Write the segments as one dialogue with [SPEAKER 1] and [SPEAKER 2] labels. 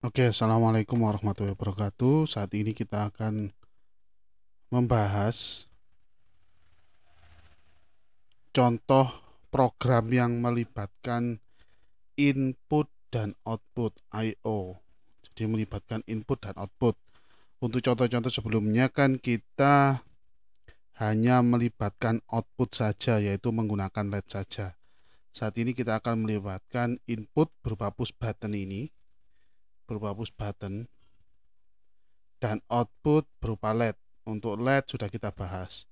[SPEAKER 1] Oke, assalamualaikum warahmatullahi wabarakatuh. Saat ini kita akan membahas contoh program yang melibatkan input dan output I/O. Jadi melibatkan input dan output. Untuk contoh-contoh sebelumnya kan kita hanya melibatkan output saja, yaitu menggunakan LED saja. Saat ini kita akan melibatkan input berupa push button ini, berupa push button, dan output berupa LED. Untuk LED sudah kita bahas.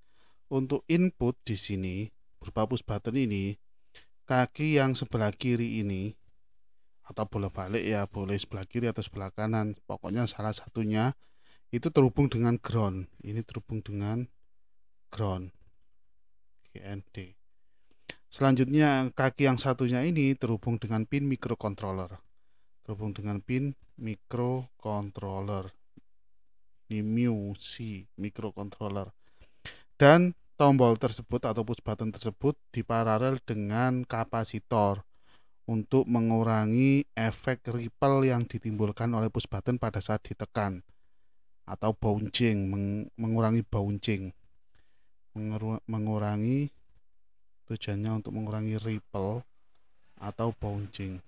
[SPEAKER 1] Untuk input di sini berupa push button ini, kaki yang sebelah kiri ini atau bolak balik ya, boleh sebelah kiri atau sebelah kanan, pokoknya salah satunya itu terhubung dengan ground. Ini terhubung dengan ground, GND. Selanjutnya kaki yang satunya ini terhubung dengan pin microcontroller. Terhubung dengan pin microcontroller. Ini MIUI microcontroller. Dan tombol tersebut atau push button tersebut diparalel dengan kapasitor untuk mengurangi efek ripple yang ditimbulkan oleh push button pada saat ditekan atau bouncing, mengurangi bouncing, mengurangi tujuannya untuk mengurangi ripple atau bouncing.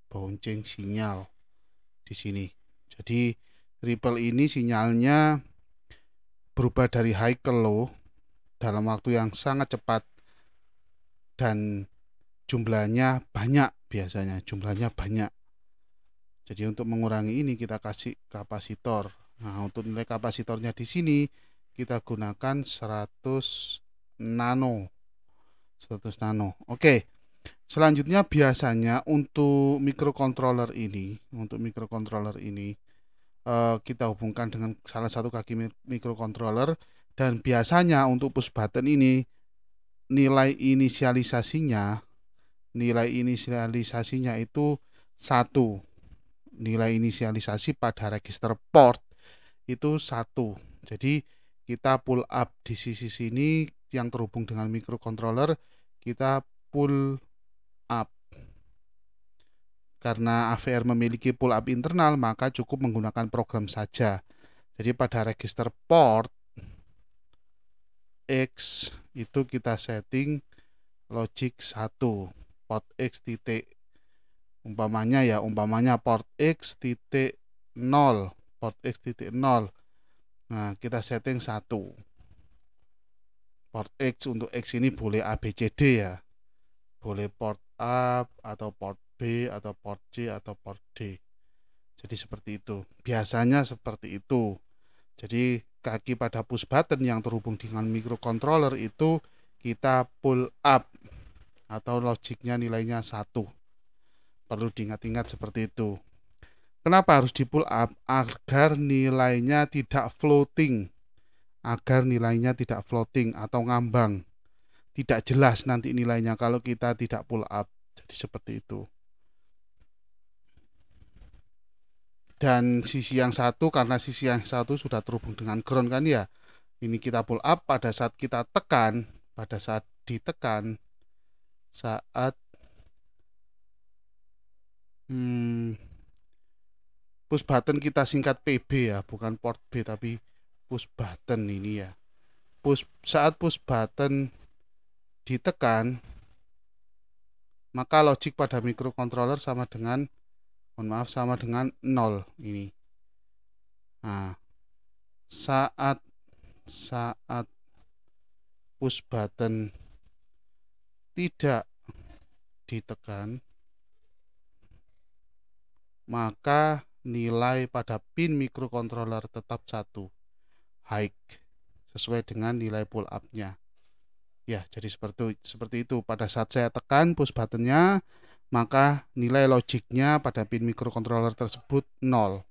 [SPEAKER 1] Bouncing sinyal di sini. Jadi ripple ini sinyalnya berubah dari high ke low dalam waktu yang sangat cepat dan jumlahnya banyak, biasanya jumlahnya banyak. Jadi untuk mengurangi ini kita kasih kapasitor. Nah, untuk nilai kapasitornya di sini kita gunakan 100 nano. 100 nano. Oke. Selanjutnya biasanya untuk mikrocontroller ini kita hubungkan dengan salah satu kaki mikrocontroller, dan biasanya untuk push button ini nilai inisialisasinya itu 1. Nilai inisialisasi pada register port itu 1. Jadi kita pull up di sisi sini yang terhubung dengan microcontroller, kita pull up. Karena AVR memiliki pull up internal, maka cukup menggunakan program saja. Jadi pada register port X itu kita setting logic 1, port X titik, umpamanya port X titik 0, port X titik 0. Nah, kita setting 1. Port X, untuk X ini boleh ABCD ya, boleh port up atau port B atau port C atau port D. Jadi seperti itu, biasanya seperti itu. Jadi kaki pada push button yang terhubung dengan microcontroller itu kita pull up atau logiknya nilainya 1. Perlu diingat-ingat seperti itu. Kenapa harus di pull up? Agar nilainya tidak floating. Agar nilainya tidak floating atau ngambang. Tidak jelas nanti nilainya kalau kita tidak pull up. Jadi seperti itu. Dan sisi yang satu, karena sisi yang satu sudah terhubung dengan ground kan ya. Ini kita pull up pada saat kita tekan, pada saat ditekan, saat push button kita singkat PB ya, bukan port B tapi push button ini ya. Saat push button ditekan, maka logic pada microcontroller sama dengan, sama dengan 0 ini. Nah, saat push button tidak ditekan, maka nilai pada pin microcontroller tetap 1, high, sesuai dengan nilai pull up-nya. Ya, jadi seperti itu. Pada saat saya tekan push buttonnya, maka nilai logiknya pada pin microcontroller tersebut 0.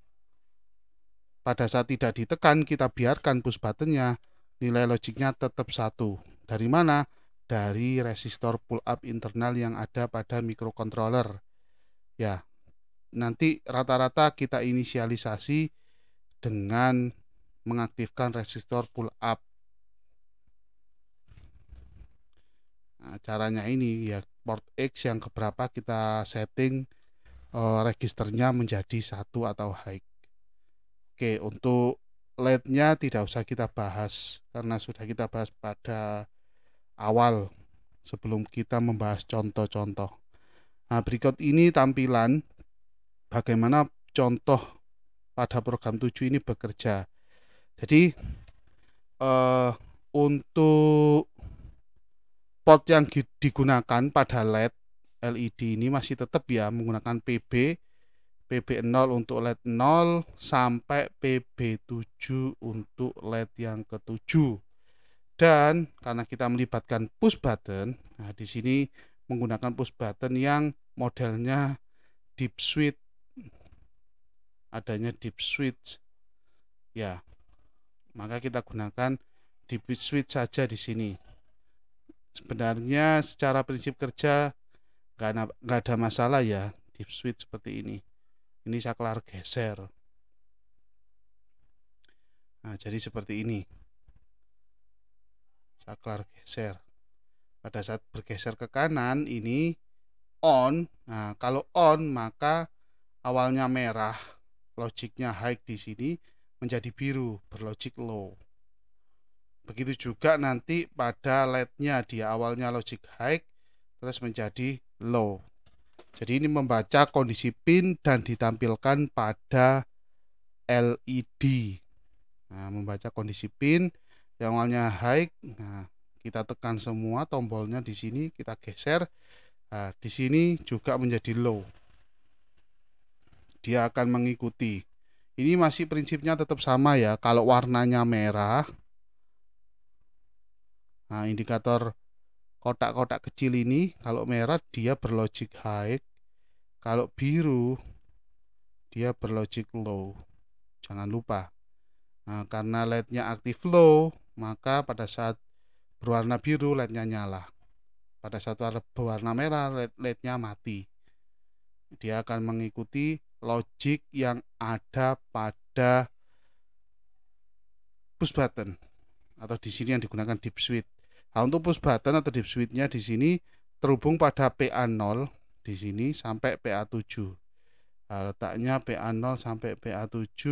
[SPEAKER 1] Pada saat tidak ditekan, kita biarkan push buttonnya, nilai logiknya tetap 1. Dari mana? Dari resistor pull up internal yang ada pada microcontroller. Ya, nanti rata-rata kita inisialisasi dengan mengaktifkan resistor pull up. Nah, caranya ini ya, port X yang keberapa kita setting registernya menjadi 1 atau high. Oke, untuk LED-nya tidak usah kita bahas karena sudah kita bahas pada awal sebelum kita membahas contoh-contoh. Nah, berikut ini tampilan bagaimana contoh pada program 7 ini bekerja. Jadi untuk port yang digunakan pada LED ini masih tetap ya menggunakan PB0 untuk LED 0 sampai PB7 untuk LED yang ke-7. Dan karena kita melibatkan push button, nah di sini menggunakan push button yang modelnya deep switch. Adanya deep switch. Ya. Maka kita gunakan deep switch saja di sini. Sebenarnya secara prinsip kerja nggak ada masalah ya deep switch seperti ini. Ini saklar geser. Nah, jadi seperti ini. Saklar geser. Pada saat bergeser ke kanan ini on. Nah, kalau on maka awalnya merah, logiknya high di sini menjadi biru, berlogik low. Begitu juga nanti pada LED-nya dia awalnya logic high terus menjadi low. Jadi ini membaca kondisi pin dan ditampilkan pada LED. Nah, membaca kondisi pin yang awalnya high. Nah, kita tekan semua tombolnya di sini, kita geser. Nah, di sini juga menjadi low. Dia akan mengikuti. Ini masih prinsipnya tetap sama ya. Kalau warnanya merah, nah indikator kotak-kotak kecil ini kalau merah dia berlogic high, kalau biru dia berlogic low. Jangan lupa. Nah, karena LED-nya aktif low, maka pada saat berwarna biru LED-nya nyala. Pada saat berwarna merah LED-nya mati. Dia akan mengikuti logic yang ada pada push button atau di sini yang digunakan deep switch. Nah, untuk push button atau deep switch-nya di sini terhubung pada PA0 di sini sampai PA7. Nah, letaknya PA0 sampai PA7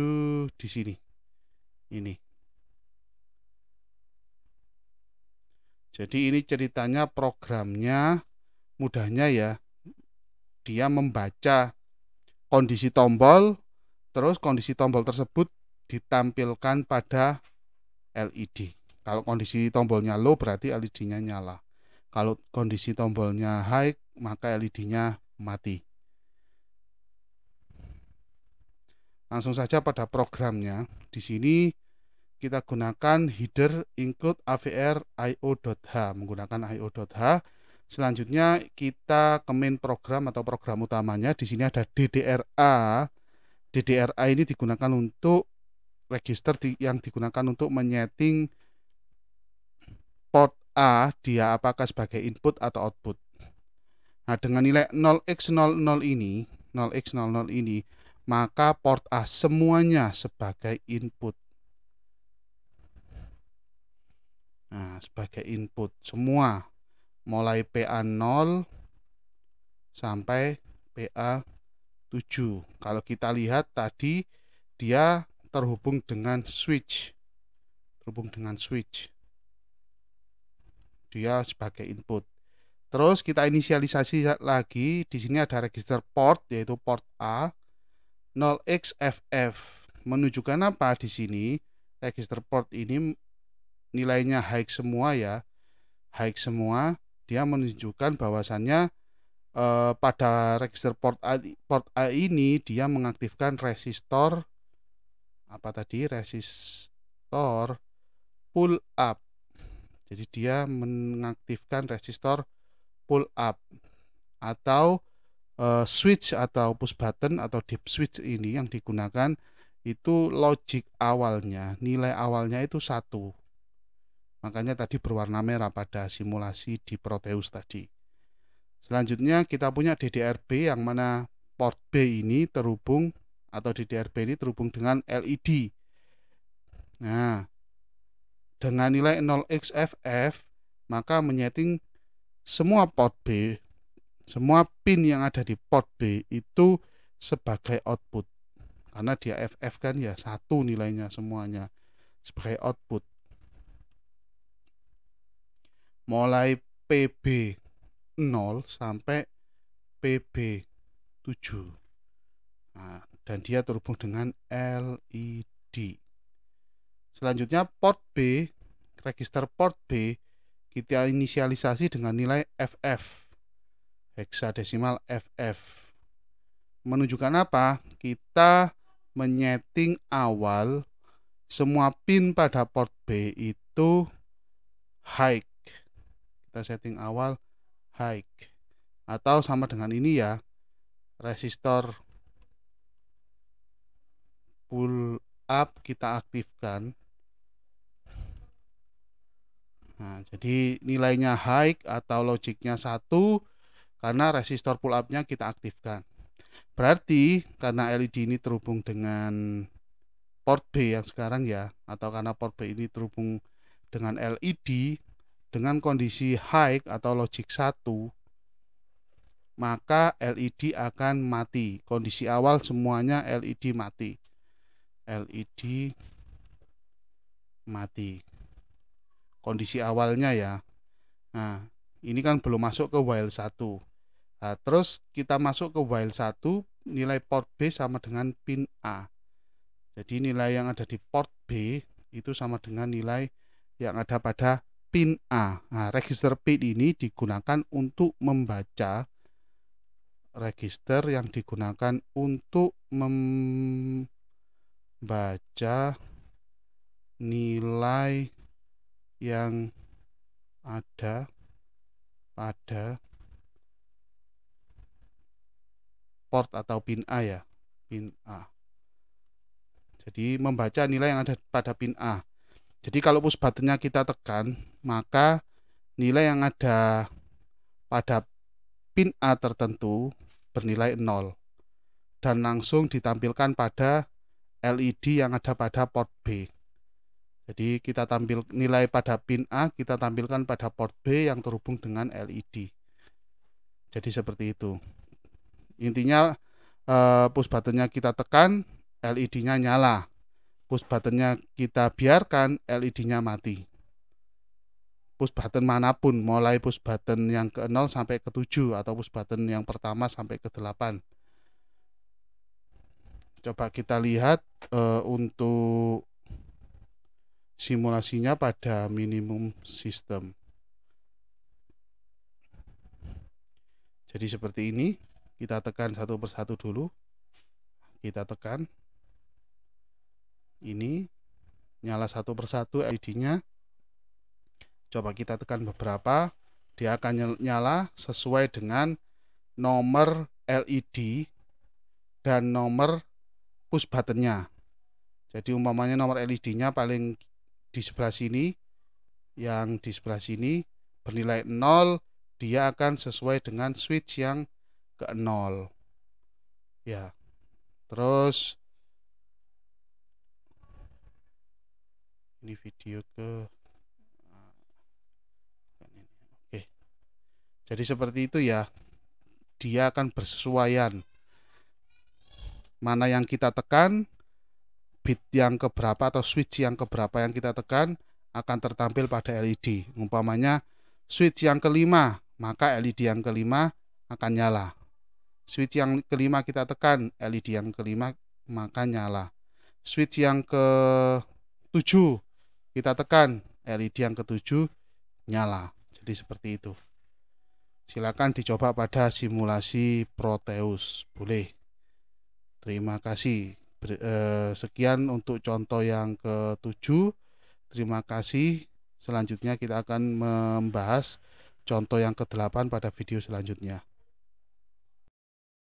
[SPEAKER 1] di sini. Ini. Jadi ini ceritanya programnya mudahnya ya. Dia membaca kondisi tombol, terus kondisi tombol tersebut ditampilkan pada LED. Kalau kondisi tombolnya low berarti LED-nya nyala. Kalau kondisi tombolnya high maka LED-nya mati. Langsung saja pada programnya. Di sini kita gunakan header include AVR IO.h menggunakan IO.h. Selanjutnya kita ke main program atau program utamanya. Di sini ada DDRA. DDRA ini digunakan untuk register yang digunakan untuk menyeting port A dia apakah sebagai input atau output. Nah, dengan nilai 0x00 ini, 0x00 ini, maka port A semuanya sebagai input. Nah, sebagai input semua mulai PA0 sampai PA7. Kalau kita lihat tadi dia terhubung dengan switch. Dia sebagai input. Terus kita inisialisasi lagi. Di sini ada register port yaitu port A 0xFF. Menunjukkan apa di sini? Register port ini nilainya high semua ya. High semua. Dia menunjukkan bahwasannya pada register port A ini dia mengaktifkan resistor apa tadi? Resistor pull up. Jadi dia mengaktifkan resistor pull up atau switch atau push button atau deep switch ini yang digunakan itu logic awalnya, nilai awalnya itu 1. Makanya tadi berwarna merah pada simulasi di Proteus tadi. Selanjutnya kita punya DDRB yang mana port B ini terhubung atau DDRB ini terhubung dengan LED. Nah, dengan nilai 0xFF, maka menyeting semua port B, semua pin yang ada di port B itu sebagai output. Karena dia FF kan ya, satu nilainya semuanya sebagai output. Mulai PB 0 sampai PB7. Nah, dan dia terhubung dengan LED. Selanjutnya port B, register port B kita inisialisasi dengan nilai FF, heksadesimal FF. Menunjukkan apa? Kita menyeting awal semua pin pada port B itu high. Kita setting awal high. Atau sama dengan ini ya, resistor pull up kita aktifkan. Nah, jadi nilainya high atau logiknya 1 karena resistor pull up-nya kita aktifkan. Berarti karena LED ini terhubung dengan port B yang sekarang ya, atau karena port B ini terhubung dengan LED dengan kondisi high atau logik 1, maka LED akan mati. Kondisi awal semuanya LED mati. LED mati. Kondisi awalnya ya. Nah, ini kan belum masuk ke while 1. Nah, terus kita masuk ke while 1, nilai port B sama dengan pin A. Jadi nilai yang ada di port B itu sama dengan nilai yang ada pada pin A. Nah, register pin ini digunakan untuk membaca, register yang digunakan untuk membaca nilai yang ada pada port atau pin A ya, pin A. Jadi membaca nilai yang ada pada pin A. Jadi kalau push buttonnya kita tekan, maka nilai yang ada pada pin A tertentu bernilai 0 dan langsung ditampilkan pada LED yang ada pada port B. Jadi kita tampil nilai pada pin A, kita tampilkan pada port B yang terhubung dengan LED. Jadi seperti itu. Intinya push buttonnya kita tekan, LED-nya nyala. Push buttonnya kita biarkan, LED-nya mati. Push button manapun, mulai push button yang ke-0 sampai ke-7 atau push button yang pertama sampai ke-8. Coba kita lihat untuk simulasinya pada minimum system. Jadi seperti ini, kita tekan satu persatu dulu. Kita tekan. Ini nyala satu persatu LED-nya. Coba kita tekan beberapa, dia akan nyala sesuai dengan nomor LED dan nomor push buttonnya. Jadi umpamanya nomor LED-nya paling di sebelah sini, yang di sebelah sini bernilai 0, dia akan sesuai dengan switch yang ke-0 ya. Terus ini video ke oke. Jadi seperti itu ya, dia akan bersesuaian mana yang kita tekan, bit yang keberapa atau switch yang keberapa yang kita tekan akan tertampil pada LED. Umpamanya switch yang kelima, maka LED yang kelima akan nyala. Switch yang kelima kita tekan, LED yang kelima maka nyala. Switch yang ke-7 kita tekan, LED yang ke-7 nyala. Jadi seperti itu. Silakan dicoba pada simulasi Proteus. Boleh. Terima kasih. Sekian untuk contoh yang ke-7. Terima kasih. Selanjutnya kita akan membahas contoh yang ke-8 pada video selanjutnya.